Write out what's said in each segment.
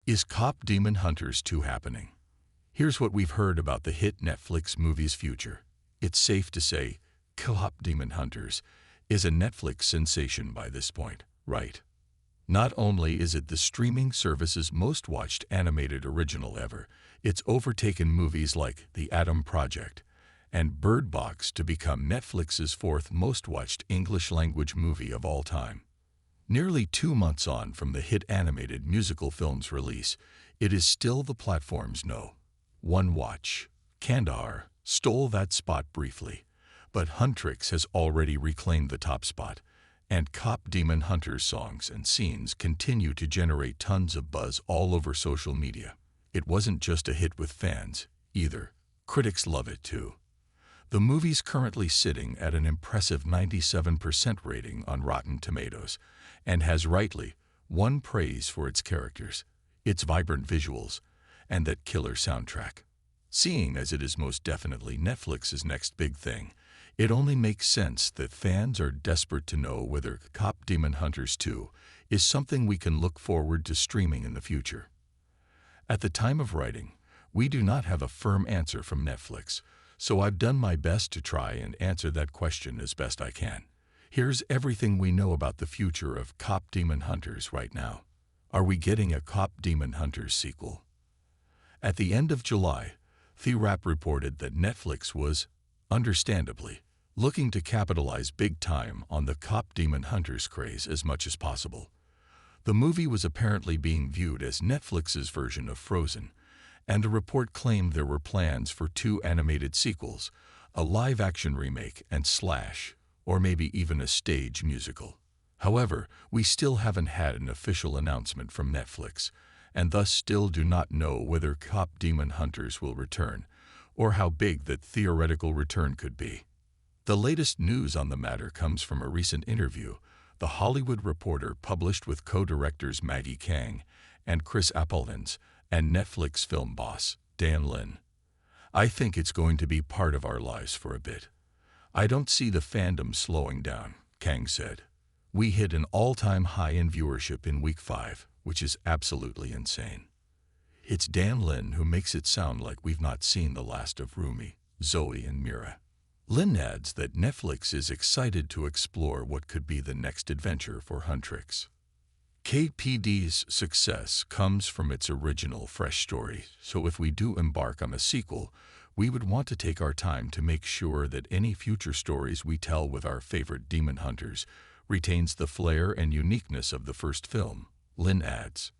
Is KPop Demon Hunters 2 happening? Here's what we've heard about the hit Netflix movie's future. It's safe to say KPop Demon Hunters is a Netflix sensation by this point, right? Not only is it the streaming service's most watched animated original ever, it's overtaken movies like The Atom Project and Bird Box to become Netflix's fourth most watched English-language movie of all time. Nearly 2 months on from the hit animated musical film's release, it is still the platform's #1 watch. Kandahar stole that spot briefly, but Huntrix has already reclaimed the top spot, and KPop Demon Hunters songs and scenes continue to generate tons of buzz all over social media. It wasn't just a hit with fans, either. Critics love it too. The movie's currently sitting at an impressive 97% rating on Rotten Tomatoes and has rightly won praise for its characters, its vibrant visuals, and that killer soundtrack. Seeing as it is most definitely Netflix's next big thing, it only makes sense that fans are desperate to know whether KPop Demon Hunters 2 is something we can look forward to streaming in the future. At the time of writing, we do not have a firm answer from Netflix, so I've done my best to try and answer that question as best I can. Here's everything we know about the future of KPop Demon Hunters right now. Are we getting a KPop Demon Hunters sequel? At the end of July, The Wrap reported that Netflix was, understandably, looking to capitalize big time on the KPop Demon Hunters craze as much as possible. The movie was apparently being viewed as Netflix's version of Frozen, and the report claimed there were plans for 2 animated sequels, a live-action remake and slash, or maybe even a stage musical. However, we still haven't had an official announcement from Netflix, and thus still do not know whether KPop Demon Hunters will return, or how big that theoretical return could be. The latest news on the matter comes from a recent interview The Hollywood Reporter published with co-directors Maggie Kang and Chris Appelhans and Netflix film boss Dan Lin. "I think it's going to be part of our lives for a bit. I don't see the fandom slowing down," Kang said. "We hit an all-time high in viewership in week 5, which is absolutely insane." It's Dan Lin who makes it sound like we've not seen the last of Rumi, Zoe, and Mira. Lin adds that Netflix is excited to explore what could be the next adventure for Huntrix. KPD's success comes from its original fresh story, so if we do embark on a sequel, we would want to take our time to make sure that any future stories we tell with our favorite demon hunters retains the flair and uniqueness of the first film, Lin adds.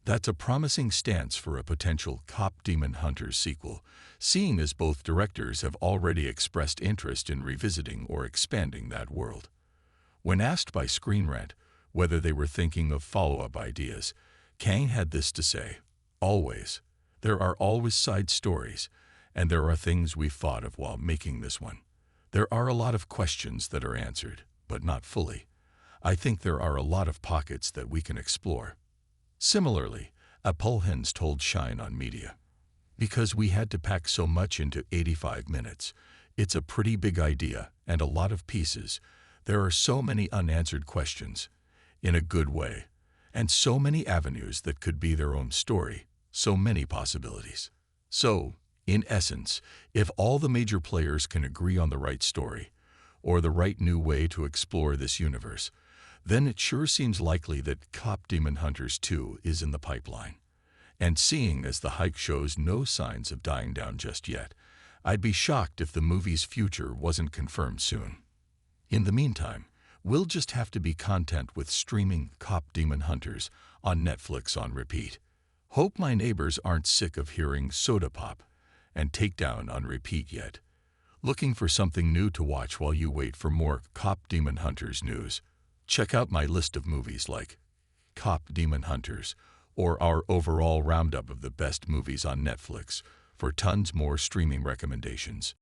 That's a promising stance for a potential KPop Demon Hunters sequel, seeing as both directors have already expressed interest in revisiting or expanding that world. When asked by Screen Rant whether they were thinking of follow-up ideas, Kang had this to say: "Always. There are always side stories, and there are things we've thought of while making this one. There are a lot of questions that are answered, but not fully. I think there are a lot of pockets that we can explore." Similarly, Appelhans told Shine on Media, "Because we had to pack so much into 85 minutes, it's a pretty big idea and a lot of pieces. There are so many unanswered questions, in a good way, and so many avenues that could be their own story, so many possibilities. So, in essence, if all the major players can agree on the right story, or the right new way to explore this universe, then it sure seems likely that KPop Demon Hunters 2 is in the pipeline. And seeing as the hype shows no signs of dying down just yet, I'd be shocked if the movie's future wasn't confirmed soon. In the meantime, we'll just have to be content with streaming KPop Demon Hunters on Netflix on repeat. Hope my neighbors aren't sick of hearing Soda Pop and Takedown on repeat yet. Looking for something new to watch while you wait for more KPop Demon Hunters news? Check out my list of movies like KPop Demon Hunters or our overall roundup of the best movies on Netflix for tons more streaming recommendations.